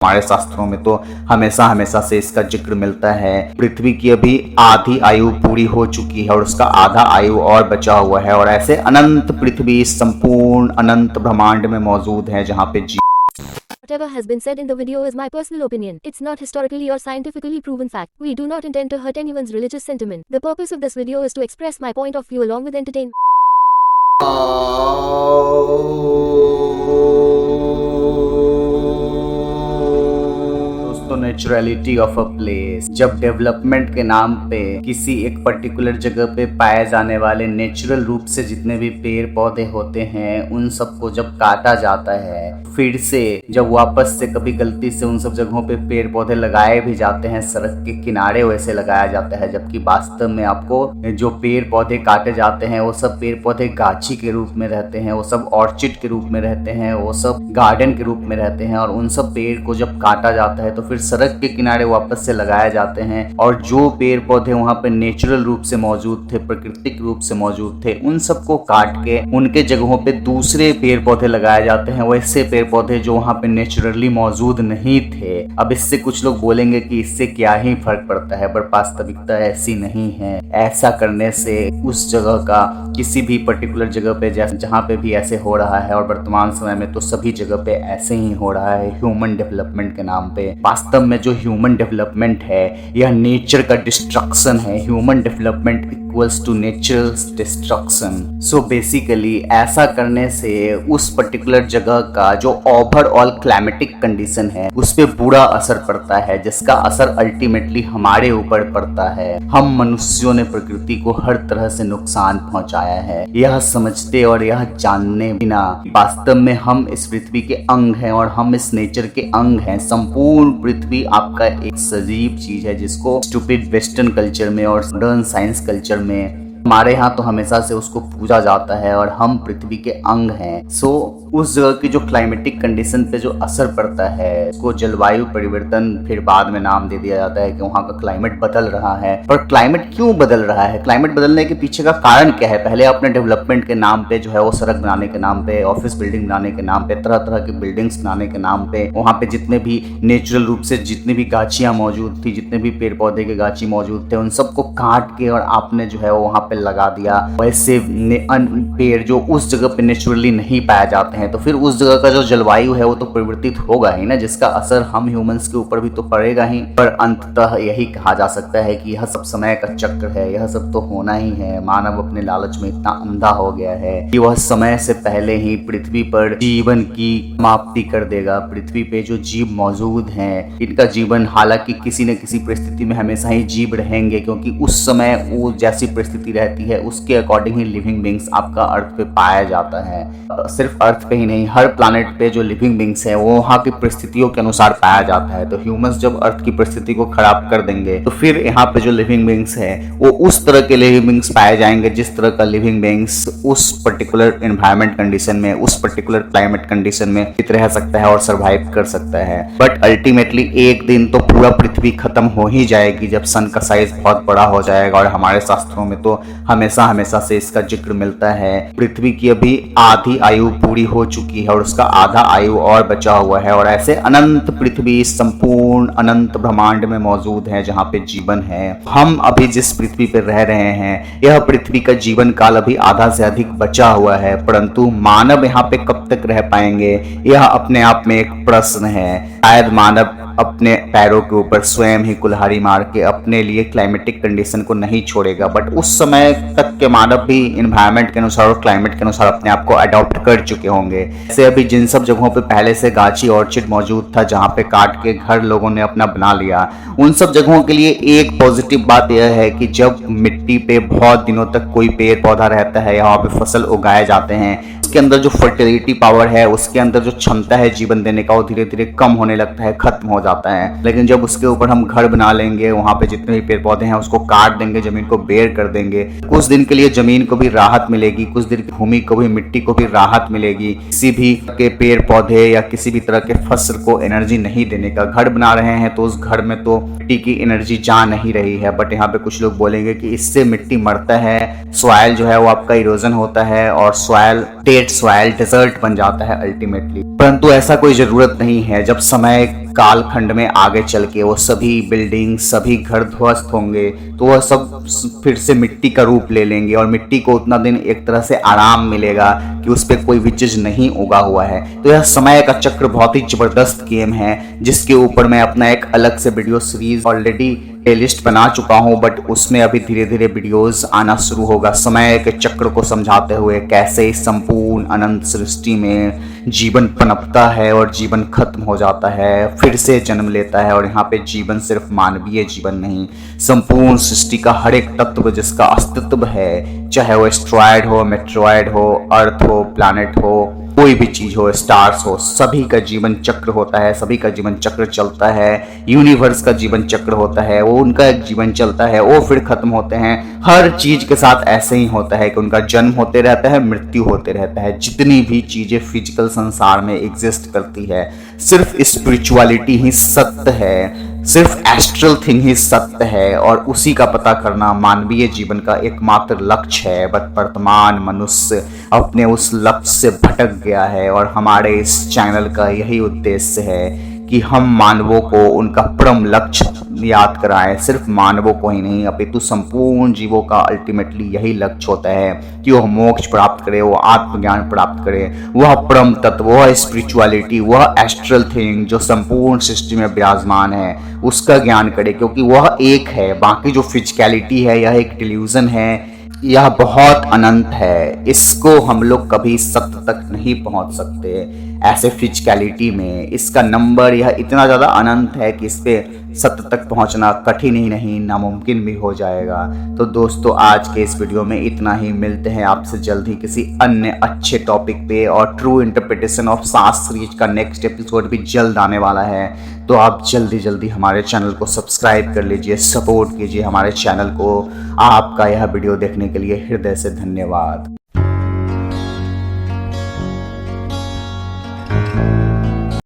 हमारे शास्त्रों में तो हमेशा हमेशा से इसका जिक्र मिलता है। पृथ्वी की अभी आधी आयु पूरी हो चुकी है और उसका आधा आयु और बचा हुआ है, और ऐसे अनंत पृथ्वी संपूर्ण अनंत ब्रह्मांड में मौजूद है जहाँ पे Whatever has been said in the video is my personal opinion. It's not historically or scientifically proven fact. We do not intend to hurt anyone's religious sentiment. The purpose of this video is to express my point of view along with entertainment. Naturality of a place, जब development के नाम पे किसी एक particular जगह पे पाए जाने वाले नेचुरल रूप से जितने भी पेड़ पौधे होते हैं उन सबको जब काटा जाता है, फिर से जब वापस से कभी गलती से उन सब जगहों पे पेड़ पौधे लगाए भी जाते हैं, सड़क के किनारे वैसे लगाया जाता है, जबकि वास्तव में आपको जो पेड़ पौधे काटे जाते हैं वो सब पेड़ पौधे गाछी के रूप में रहते हैं, वो सब ऑर्चिड के रूप में रहते हैं, वो सब गार्डन के रूप में रहते हैं, और उन सब पेड़ को जब काटा जाता है तो फिर सड़क के किनारे वापस से लगाए जाते हैं, और जो पेड़ पौधे वहां पे नेचुरल रूप से मौजूद थे, प्राकृतिक रूप से मौजूद थे, उन सबको काट के उनके जगहों पे दूसरे पेड़ पौधे लगाए जाते हैं, वैसे पेड़ पौधे जो वहां पे नेचुरली मौजूद नहीं थे। अब इससे कुछ लोग बोलेंगे कि इससे क्या ही फर्क पड़ता है, पर वास्तविकता ऐसी नहीं है। ऐसा करने से उस जगह का किसी भी पर्टिकुलर जगह पे जहाँ पे भी ऐसे हो रहा है, और वर्तमान समय में तो सभी जगह पे ऐसे ही हो रहा है ह्यूमन डेवलपमेंट के नाम पे। वास्तव में जो ह्यूमन डेवलपमेंट है यह नेचर का डिस्ट्रक्शन है। Human development equals to nature destruction. So basically ऐसा करने से उस पर्टिकुलर जगह का जो ओवरऑल क्लाइमेटिक कंडीशन है उस पे बुरा असर पड़ता है, जिसका असर अल्टीमेटली हमारे ऊपर पड़ता है। हम मनुष्यों ने प्रकृति को हर तरह से नुकसान पहुंचाया है, यह समझते और यह जानने बिना वास्तव में हम इस पृथ्वी के अंग हैं और हम इस नेचर के अंग हैं। संपूर्ण पृथ्वी आपका एक सजीव चीज है जिसको स्टूपिड वेस्टर्न कल्चर में और मॉडर्न साइंस कल्चर में हमारे यहाँ तो हमेशा से उसको पूजा जाता है, और हम पृथ्वी के अंग हैं। सो उस जगह की जो क्लाइमेटिक कंडीशन पे जो असर पड़ता है उसको जलवायु परिवर्तन फिर बाद में नाम दे दिया जाता है कि वहाँ का क्लाइमेट बदल रहा है। पर क्लाइमेट क्यों बदल रहा है, क्लाइमेट बदलने के पीछे का कारण क्या है? पहले अपने डेवलपमेंट के नाम पे जो है वो सड़क बनाने के नाम पे, ऑफिस बिल्डिंग बनाने के नाम पे, तरह तरह की बिल्डिंग्स बनाने के नाम पे वहाँ पे जितने भी नेचुरल रूप से जितनी भी गाछियाँ मौजूद थी, जितने भी पेड़ पौधे के गाछी मौजूद थे, उन सबको काट के और आपने जो है वो वहाँ पे लगा दिया वैसे पेड़ जो उस जगह पे नेचुरली नहीं पाए जाते हैं। तो फिर उस जगह का जो जलवायु है वो तो परिवर्तित होगा ही ना, जिसका असर हम ह्यूमंस के ऊपर भी तो पड़ेगा ही। पर अंततः यही कहा जा सकता है कि यह सब समय का चक्र है, यह सब तो होना ही है। मानव अपने लालच में इतना अंधा हो गया है कि वह समय से पहले ही पृथ्वी पर जीवन की समाप्ति कर देगा। पृथ्वी पे जो जीव मौजूद हैं इनका जीवन हालांकि किसी न किसी परिस्थिति में हमेशा ही जीव रहेंगे, क्योंकि उस समय वो जैसी परिस्थिति रहती है उसके अकॉर्डिंग ही लिविंग बींग्स आपका अर्थ पे पाया जाता है। सिर्फ अर्थ पे ही नहीं, हर प्लैनेट पे जो लिविंग बींग्स है वो वहाँ की परिस्थितियों के अनुसार पाया जाता है। तो ह्यूमंस जब अर्थ की परिस्थिति को खराब कर देंगे तो फिर यहाँ पे जो लिविंग बींग्स है वो उस तरह के लिविंग बींग्स पाए जाएंगे जिस तरह का लिविंग बींग्स उस पर्टिकुलर एनवायरमेंट कंडीशन में, उस पर्टिकुलर क्लाइमेट कंडीशन में रह सकता है और सर्वाइव कर सकता है। बट अल्टीमेटली एक दिन तो पूरा पृथ्वी खत्म हो ही जाएगी जब सन का साइज बहुत बड़ा हो जाएगा, और हमारे शास्त्रों में तो हमेशा हमेशा से इसका जिक्र मिलता है। पृथ्वी की अभी आधी आयु पूरी हो चुकी है और उसका आधा आयु और बचा हुआ है, और ऐसे अनंत पृथ्वी संपूर्ण अनंत ब्रह्मांड में मौजूद है जहाँ पे जीवन है। हम अभी जिस पृथ्वी पे रह रहे हैं यह पृथ्वी का जीवन काल अभी आधा से अधिक बचा हुआ है, परंतु मानव यहाँ पे कब तक रह पाएंगे यह अपने आप में एक प्रश्न है। शायद मानव अपने पैरों के ऊपर स्वयं ही कुल्हाड़ी मार के अपने लिए क्लाइमेटिक कंडीशन को नहीं छोड़ेगा, बट उस समय तक के मानव भी एनवायरनमेंट के अनुसार और क्लाइमेट के अनुसार अपने आप को अडॉप्ट कर चुके होंगे। जैसे अभी जिन सब जगहों पे पहले से गाछी ऑर्चिड मौजूद था जहाँ पे काट के घर लोगों ने अपना बना लिया, उन सब जगहों के लिए एक पॉजिटिव बात यह है कि जब मिट्टी पे बहुत दिनों तक कोई पेड़ पौधा रहता है, यहाँ पे फसल उगाए जाते हैं, उसके अंदर जो फर्टिलिटी पावर है, उसके अंदर जो क्षमता है जीवन देने का, वो धीरे धीरे कम होने लगता है, खत्म हो जाता है। लेकिन जब उसके ऊपर हम घर बना लेंगे, वहां पे जितने भी पेड़ पौधे हैं उसको काट देंगे, जमीन को बेर कर देंगे, कुछ दिन के लिए जमीन को भी राहत मिलेगी, कुछ दिन की भूमि को भी, मिट्टी को भी राहत मिलेगी। किसी भी के पेड़ पौधे या किसी भी तरह के फसल को एनर्जी नहीं देने का, घर बना रहे हैं तो उस घर में तो मिट्टी की एनर्जी जा नहीं रही है। बट यहाँ पे कुछ लोग बोलेंगे कि इससे मिट्टी मरता है, सॉइल जो है वो आपका इरोजन होता है और सॉइल डेड सॉइल डेजर्ट बन जाता है अल्टीमेटली। परंतु ऐसा कोई जरूरत नहीं है। जब समय कालखंड में आगे चल के वो सभी बिल्डिंग, सभी घर ध्वस्त होंगे, तो वह सब फिर से मिट्टी का रूप ले लेंगे और मिट्टी को उतना दिन एक तरह से आराम मिलेगा कि उस पर कोई भी चीज नहीं उगा हुआ है। तो यह समय का चक्र बहुत ही जबरदस्त गेम है, जिसके ऊपर मैं अपना एक अलग से वीडियो सीरीज ऑलरेडी प्लेलिस्ट बना चुका हूं, बट उसमें अभी धीरे धीरे वीडियोस आना शुरू होगा समय के चक्र को समझाते हुए, कैसे इस संपूर्ण अनंत सृष्टि में जीवन पनपता है और जीवन खत्म हो जाता है, फिर से जन्म लेता है। और यहाँ पे जीवन सिर्फ मानवीय जीवन नहीं, संपूर्ण सृष्टि का हर एक तत्व जिसका अस्तित्व है, चाहे वो एस्ट्रॉयड हो, मेट्रॉयड हो, अर्थ हो, प्लैनेट हो, कोई भी चीज हो, स्टार्स हो, सभी का जीवन चक्र होता है, सभी का जीवन चक्र चलता है। यूनिवर्स का जीवन चक्र होता है, वो उनका एक जीवन चलता है, वो फिर खत्म होते हैं। हर चीज के साथ ऐसे ही होता है कि उनका जन्म होते रहता है, मृत्यु होते रहता है। जितनी भी चीजें फिजिकल संसार में एग्जिस्ट करती है, सिर्फ स्पिरिचुअलिटी ही सत्य है, सिर्फ एस्ट्रल थिंग ही सत्य है, और उसी का पता करना मानवीय जीवन का एकमात्र लक्ष्य है। बट वर्तमान मनुष्य अपने उस लक्ष्य से भटक गया है, और हमारे इस चैनल का यही उद्देश्य है कि हम मानवों को उनका परम लक्ष्य याद कराएं। सिर्फ मानवों को ही नहीं, अपितु संपूर्ण जीवों का अल्टीमेटली यही लक्ष्य होता है कि वह मोक्ष प्राप्त करे, वो आत्मज्ञान प्राप्त करे, वह परम तत्व, वह स्पिरिचुअलिटी, वह एस्ट्रल थिंग जो संपूर्ण सृष्टि में विराजमान है, उसका ज्ञान करे, क्योंकि वह एक है। बाकी जो फिजिकलिटी है यह एक डिल्यूजन है, यह बहुत अनंत है, इसको हम लोग कभी सत्य तक नहीं पहुंच सकते। ऐसे फिजिकलिटी में इसका नंबर यह इतना ज़्यादा अनंत है कि इस पे सत्य तक पहुंचना कठिन ही नहीं, नामुमकिन भी हो जाएगा। तो दोस्तों, आज के इस वीडियो में इतना ही। मिलते हैं आपसे जल्द ही किसी अन्य अच्छे टॉपिक पे, और ट्रू इंटरप्रिटेशन ऑफ सास सीरीज का नेक्स्ट एपिसोड भी जल्द आने वाला है। तो आप जल्दी जल्दी हमारे चैनल को सब्सक्राइब कर लीजिए, सपोर्ट कीजिए हमारे चैनल को। आपका यह वीडियो देखने के लिए हृदय से धन्यवाद।